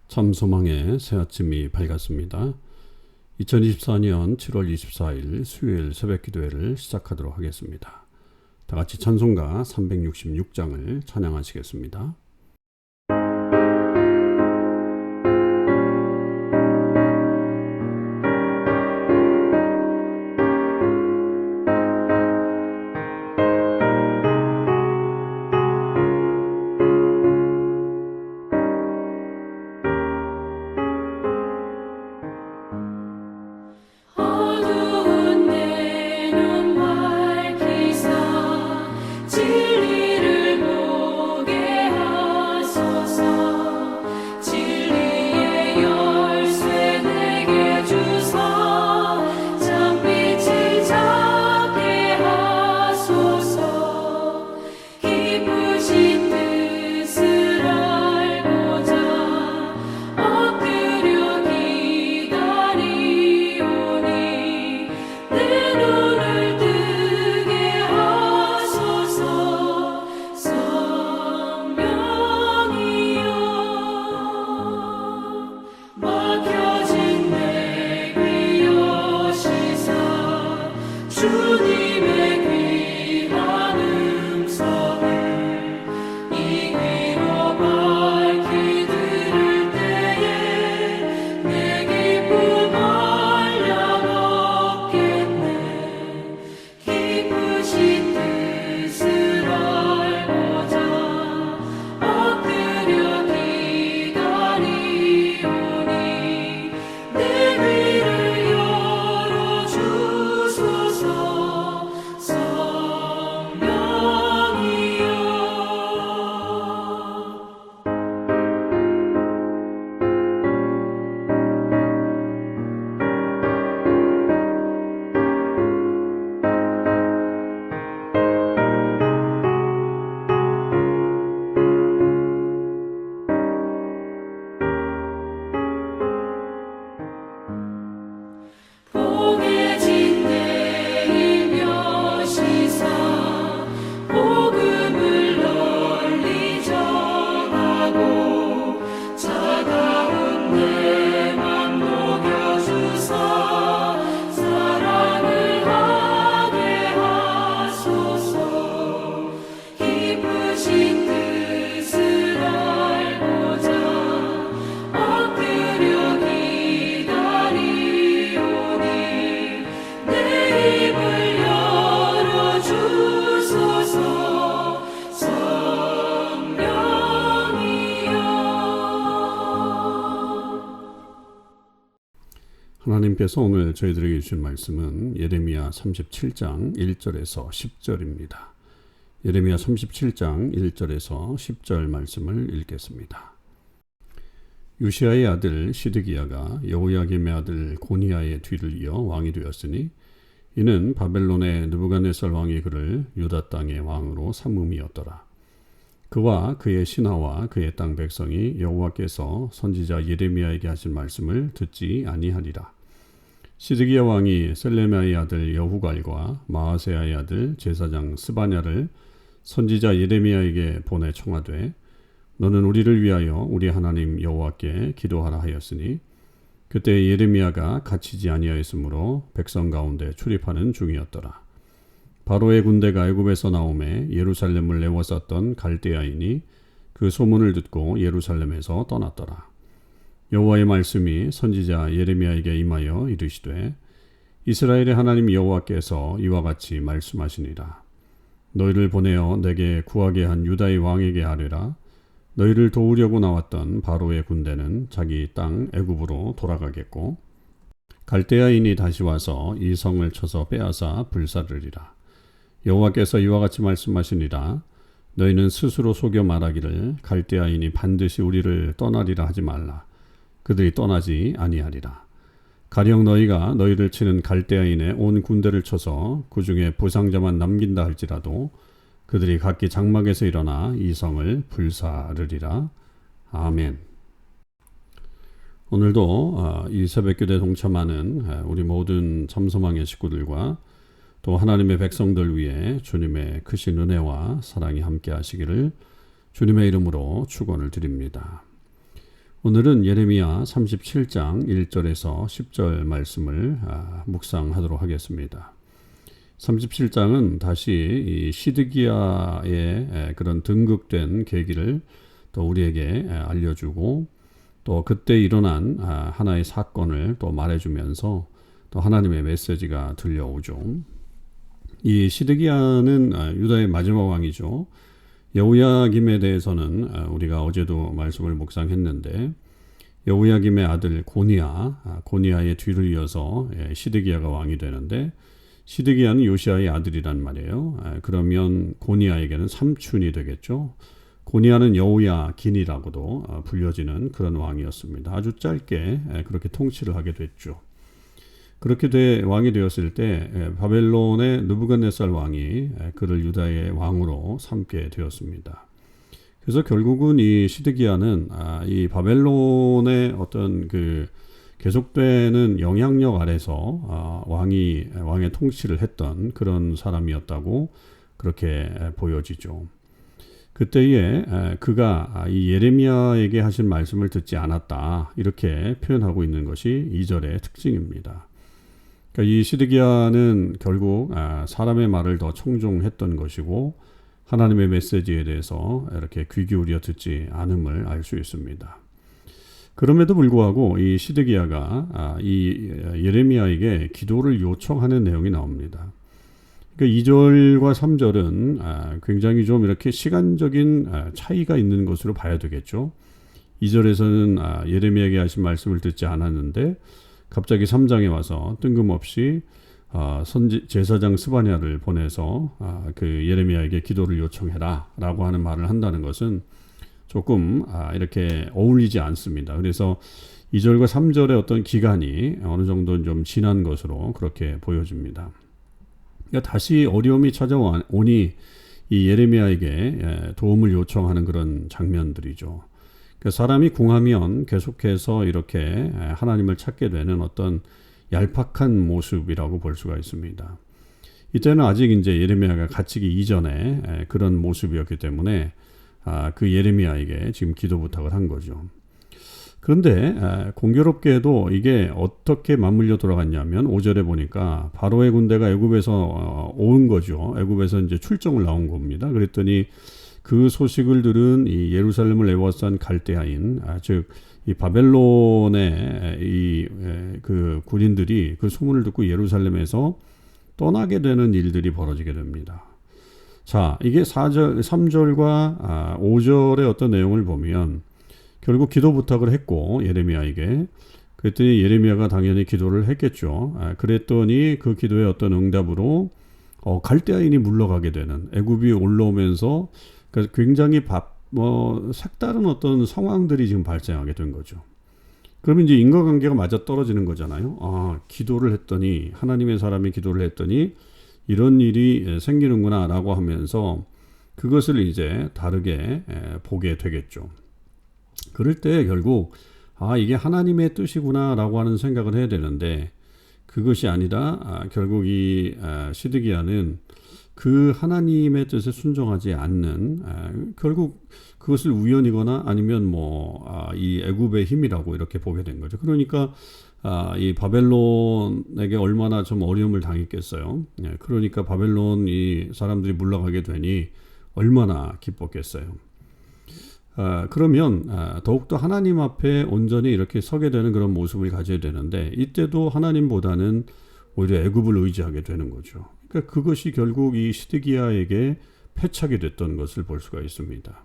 참 소망의 새 아침이 밝았습니다. 2024년 7월 24일 수요일 새벽 기도회를 시작하도록 하겠습니다. 다 같이 찬송가 366장을 찬양하시겠습니다. 하나님께서 오늘 저희들에게 주신 말씀은 예레미야 37장 1절에서 10절입니다. 예레미야 37장 1절에서 10절 말씀을 읽겠습니다. 요시야의 아들 시드기야가 여호야김의 아들 고니야의 뒤를 이어 왕이 되었으니 이는 바벨론의 느부갓네살 왕이 그를 유다 땅의 왕으로 삼음이었더라. 그와 그의 신하와 그의 땅 백성이 여호와께서 선지자 예레미야에게 하신 말씀을 듣지 아니하리라. 시드기야 왕이 셀레미야의 아들 여후갈과 마아세야의 아들 제사장 스바냐를 선지자 예레미야에게 보내 청하되 너는 우리를 위하여 우리 하나님 여호와께 기도하라 하였으니 그때 예레미야가 갇히지 아니하였으므로 백성 가운데 출입하는 중이었더라. 바로의 군대가 애굽에서 나오매 예루살렘을 내워쌌던 갈대아인이 그 소문을 듣고 예루살렘에서 떠났더라. 여호와의 말씀이 선지자 예레미야에게 임하여 이르시되 이스라엘의 하나님 여호와께서 이와 같이 말씀하시니라. 너희를 보내어 내게 구하게 한 유다의 왕에게 아뢰라. 너희를 도우려고 나왔던 바로의 군대는 자기 땅 애굽으로 돌아가겠고 갈대아인이 다시 와서 이 성을 쳐서 빼앗아 불사르리라. 여호와께서 이와 같이 말씀하시니라. 너희는 스스로 속여 말하기를 갈대아인이 반드시 우리를 떠나리라 하지 말라. 그들이 떠나지 아니하리라. 가령 너희가 너희를 치는 갈대아인의 온 군대를 쳐서 그 중에 부상자만 남긴다 할지라도 그들이 각기 장막에서 일어나 이 성을 불사르리라. 아멘. 오늘도 이 새벽기도에 동참하는 우리 모든 참소망의 식구들과 또 하나님의 백성들 위해 주님의 크신 은혜와 사랑이 함께 하시기를 주님의 이름으로 축원을 드립니다. 오늘은 예레미야 37장 1절에서 10절 말씀을 묵상하도록 하겠습니다. 37장은 다시 이 시드기야의 그런 등극된 계기를 또 우리에게 알려주고 또 그때 일어난 하나의 사건을 또 말해주면서 또 하나님의 메시지가 들려오죠. 이 시드기야는 유다의 마지막 왕이죠. 여호야김에 대해서는 우리가 어제도 말씀을 묵상했는데 여호야김의 아들 고니야의 뒤를 이어서 시드기야가 왕이 되는데 시드기야는 요시야의 아들이란 말이에요. 그러면 고니야에게는 삼촌이 되겠죠. 고니야는 여호야긴이라고도 불려지는 그런 왕이었습니다. 아주 짧게 그렇게 통치를 하게 됐죠. 그렇게 왕이 되었을 때 바벨론의 느부갓네살 왕이 그를 유다의 왕으로 삼게 되었습니다. 그래서 결국은 이 시드기야는 이 바벨론의 어떤 그 계속되는 영향력 아래서 왕의 통치를 했던 그런 사람이었다고 그렇게 보여지죠. 그때에 그가 이 예레미야에게 하신 말씀을 듣지 않았다 이렇게 표현하고 있는 것이 2절의 특징입니다. 그러니까 이 시드기야는 결국 사람의 말을 더 청종했던 것이고 하나님의 메시지에 대해서 이렇게 귀 기울여 듣지 않음을 알 수 있습니다. 그럼에도 불구하고 이 시드기야가 이 예레미야에게 기도를 요청하는 내용이 나옵니다. 그러니까 2절과 3절은 굉장히 좀 이렇게 시간적인 차이가 있는 것으로 봐야 되겠죠. 2절에서는 예레미야에게 하신 말씀을 듣지 않았는데 갑자기 3장에 와서 뜬금없이 제사장 스바냐를 보내서 그 예레미야에게 기도를 요청해라 라고 하는 말을 한다는 것은 조금 이렇게 어울리지 않습니다. 그래서 2절과 3절의 어떤 기간이 어느 정도 좀 지난 것으로 그렇게 보여집니다. 그러니까 다시 어려움이 찾아오니 이 예레미야에게 도움을 요청하는 그런 장면들이죠. 그러니까 사람이 궁하면 계속해서 이렇게 하나님을 찾게 되는 어떤 얄팍한 모습이라고 볼 수가 있습니다. 이때는 아직 이제 예레미야가 갇히기 이전에 그런 모습이었기 때문에 그 예레미야에게 지금 기도 부탁을 한 거죠. 그런데 공교롭게도 이게 어떻게 맞물려 돌아갔냐면 5절에 보니까 바로의 군대가 애굽에서 온 거죠. 애굽에서 이제 출정을 나온 겁니다. 그랬더니 그 소식을 들은 이 예루살렘을 에워싼 갈대아인, 즉 이 바벨론의 그 군인들이 그 소문을 듣고 예루살렘에서 떠나게 되는 일들이 벌어지게 됩니다. 자, 이게 3절과 5절의 어떤 내용을 보면 결국 기도 부탁을 했고 예레미야에게 그랬더니 예레미야가 당연히 기도를 했겠죠. 그랬더니 그 기도의 어떤 응답으로 갈대아인이 물러가게 되는 애굽이 올라오면서 굉장히 색다른 어떤 상황들이 지금 발생하게 된 거죠. 그러면 이제 인과관계가 맞아 떨어지는 거잖아요. 기도를 했더니 하나님의 사람이 기도를 했더니 이런 일이 생기는구나 라고 하면서 그것을 이제 다르게 보게 되겠죠. 그럴 때 결국 이게 하나님의 뜻이구나 라고 하는 생각을 해야 되는데 그것이 아니라 결국 이 시드기야는 그 하나님의 뜻에 순종하지 않는 결국 그것을 우연이거나 아니면 이 애굽의 힘이라고 이렇게 보게 된 거죠. 그러니까 이 바벨론에게 얼마나 좀 어려움을 당했겠어요. 그러니까 바벨론 이 사람들이 물러가게 되니 얼마나 기뻤겠어요. 그러면 더욱더 하나님 앞에 온전히 이렇게 서게 되는 그런 모습을 가져야 되는데 이때도 하나님보다는 오히려 애굽을 의지하게 되는 거죠. 그러니까 그것이 결국 이 시드기야에게 패착이 됐던 것을 볼 수가 있습니다.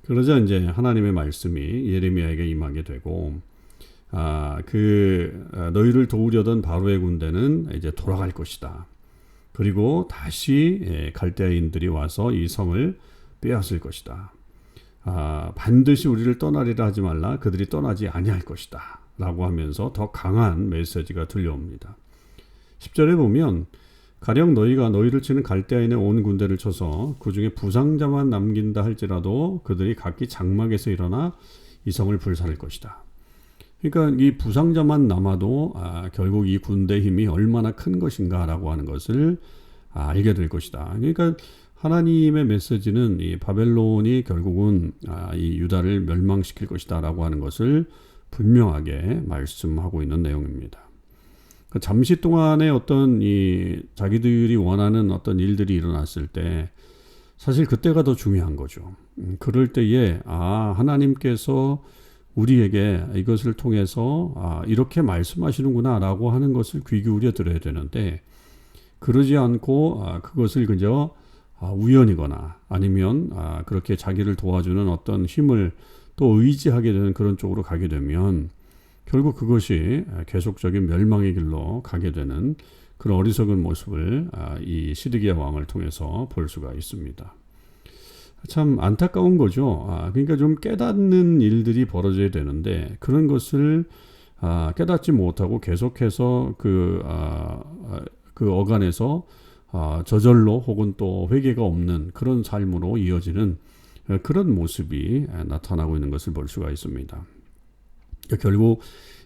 그러자 이제 하나님의 말씀이 예레미야에게 임하게 되고 너희를 도우려던 바로의 군대는 이제 돌아갈 것이다. 그리고 다시 갈대아인들이 와서 이 성을 빼앗을 것이다. 반드시 우리를 떠나리라 하지 말라. 그들이 떠나지 아니할 것이다. 라고 하면서 더 강한 메시지가 들려옵니다. 10절에 보면 가령 너희가 너희를 치는 갈대아인의 온 군대를 쳐서 그 중에 부상자만 남긴다 할지라도 그들이 각기 장막에서 일어나 이 성을 불살할 것이다. 그러니까 이 부상자만 남아도 결국 이 군대 힘이 얼마나 큰 것인가라고 하는 것을 알게 될 것이다. 그러니까 하나님의 메시지는 이 바벨론이 결국은 이 유다를 멸망시킬 것이다라고 하는 것을 분명하게 말씀하고 있는 내용입니다. 잠시 동안의 어떤 이 자기들이 원하는 어떤 일들이 일어났을 때 사실 그때가 더 중요한 거죠. 그럴 때에 하나님께서 우리에게 이것을 통해서 이렇게 말씀하시는구나라고 하는 것을 귀 기울여 들어야 되는데 그러지 않고 그것을 그저 우연이거나 아니면 그렇게 자기를 도와주는 어떤 힘을 또 의지하게 되는 그런 쪽으로 가게 되면 결국 그것이 계속적인 멸망의 길로 가게 되는 그런 어리석은 모습을 이 시드기야 왕을 통해서 볼 수가 있습니다. 참 안타까운 거죠. 그러니까 좀 깨닫는 일들이 벌어져야 되는데 그런 것을 깨닫지 못하고 계속해서 그 어간에서 저절로 혹은 또 회개가 없는 그런 삶으로 이어지는 그런 모습이 나타나고 있는 것을 볼 수가 있습니다. 결국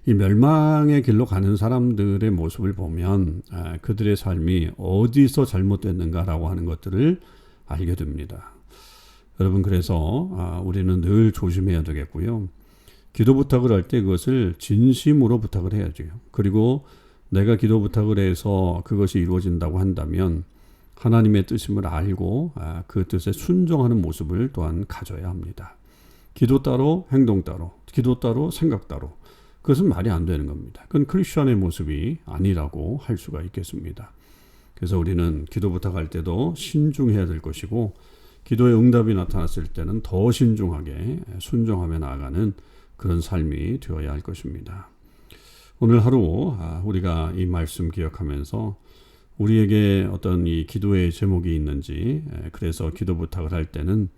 이 멸망의 길로 가는 사람들의 모습을 보면 그들의 삶이 어디서 잘못됐는가라고 하는 것들을 알게 됩니다. 여러분 그래서 우리는 늘 조심해야 되겠고요. 기도 부탁을 할 때 그것을 진심으로 부탁을 해야죠. 그리고 내가 기도 부탁을 해서 그것이 이루어진다고 한다면 하나님의 뜻임을 알고 그 뜻에 순종하는 모습을 또한 가져야 합니다. 기도 따로 행동 따로, 기도 따로 생각 따로, 그것은 말이 안 되는 겁니다. 그건 크리스천의 모습이 아니라고 할 수가 있겠습니다. 그래서 우리는 기도 부탁할 때도 신중해야 될 것이고 기도의 응답이 나타났을 때는 더 신중하게 순종하며 나아가는 그런 삶이 되어야 할 것입니다. 오늘 하루 우리가 이 말씀 기억하면서 우리에게 어떤 이 기도의 제목이 있는지, 그래서 기도 부탁을 할 때는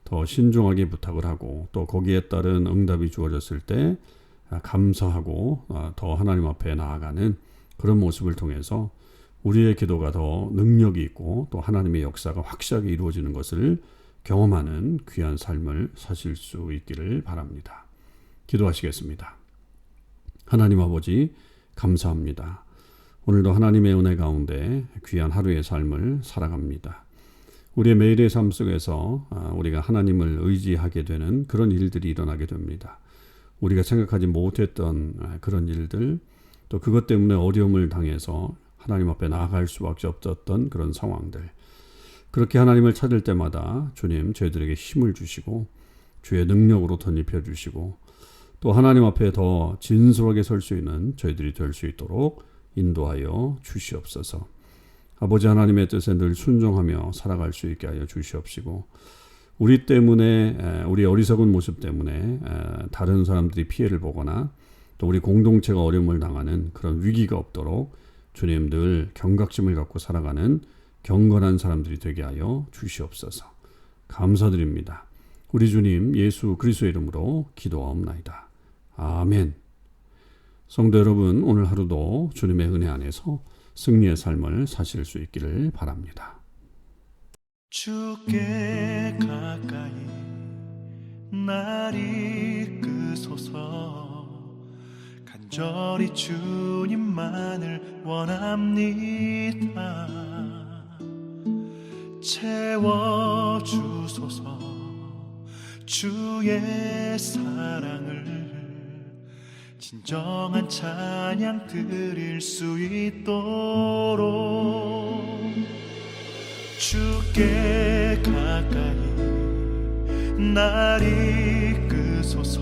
더 신중하게 부탁을 하고 또 거기에 따른 응답이 주어졌을 때 감사하고 더 하나님 앞에 나아가는 그런 모습을 통해서 우리의 기도가 더 능력이 있고 또 하나님의 역사가 확실하게 이루어지는 것을 경험하는 귀한 삶을 사실 수 있기를 바랍니다. 기도하시겠습니다. 하나님 아버지 감사합니다. 오늘도 하나님의 은혜 가운데 귀한 하루의 삶을 살아갑니다. 우리의 매일의 삶 속에서 우리가 하나님을 의지하게 되는 그런 일들이 일어나게 됩니다. 우리가 생각하지 못했던 그런 일들, 또 그것 때문에 어려움을 당해서 하나님 앞에 나아갈 수밖에 없었던 그런 상황들, 그렇게 하나님을 찾을 때마다 주님 저희들에게 힘을 주시고 주의 능력으로 덧입혀 주시고 또 하나님 앞에 더 진솔하게 설 수 있는 저희들이 될 수 있도록 인도하여 주시옵소서. 아버지 하나님의 뜻에 늘 순종하며 살아갈 수 있게 하여 주시옵시고 우리 때문에 우리 어리석은 모습 때문에 다른 사람들이 피해를 보거나 또 우리 공동체가 어려움을 당하는 그런 위기가 없도록 주님 늘 경각심을 갖고 살아가는 경건한 사람들이 되게 하여 주시옵소서. 감사드립니다. 우리 주님 예수 그리스도의 이름으로 기도하옵나이다. 아멘. 성도 여러분, 오늘 하루도 주님의 은혜 안에서 승리의 삶을 사실 수 있기를 바랍니다. 주께 가까이 날 이끄소서. 간절히 주님만을 원합니다. 채워주소서. 주의 사랑을 진정한 찬양 드릴 수 있도록 주께 가까이 날 이끄소서.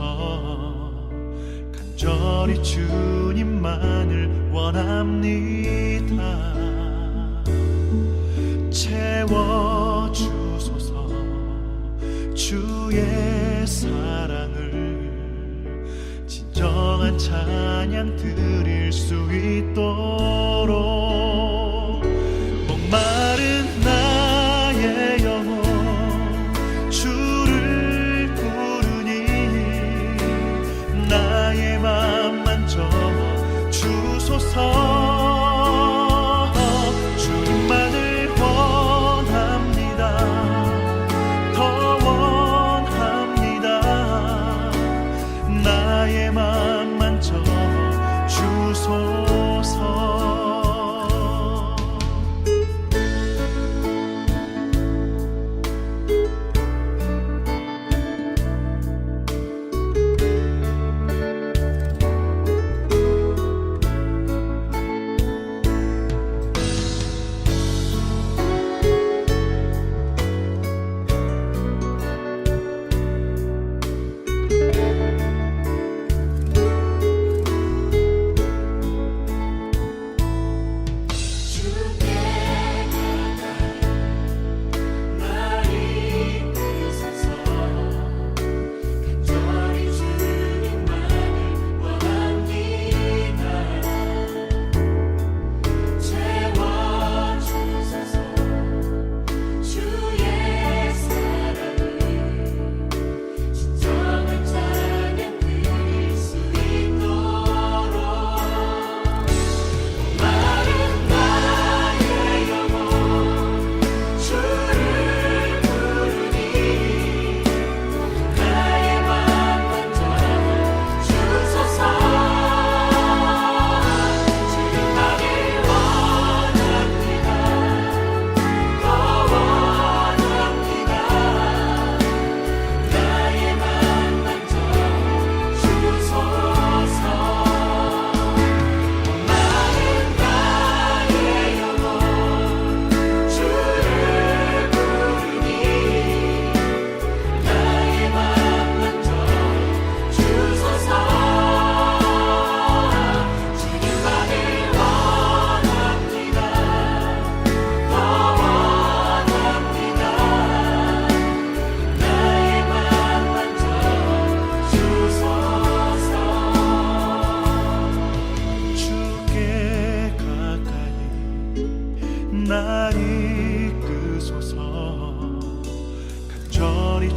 간절히 주님만을 원합니다. 채워주소서. 주의 사랑을 진정한 찬양 드릴 수 있도록 목마른 나의 영혼 주를 부르니 나의 맘 만져 주소서. 주님만을 원합니다. 더 원합니다. 나의 맘 만져 주소서.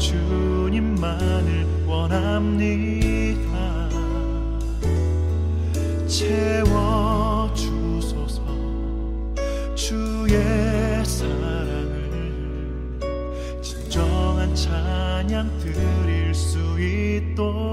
주님만을 원합니다. 채워주소서 주의 사랑을 진정한 찬양 드릴 수 있도록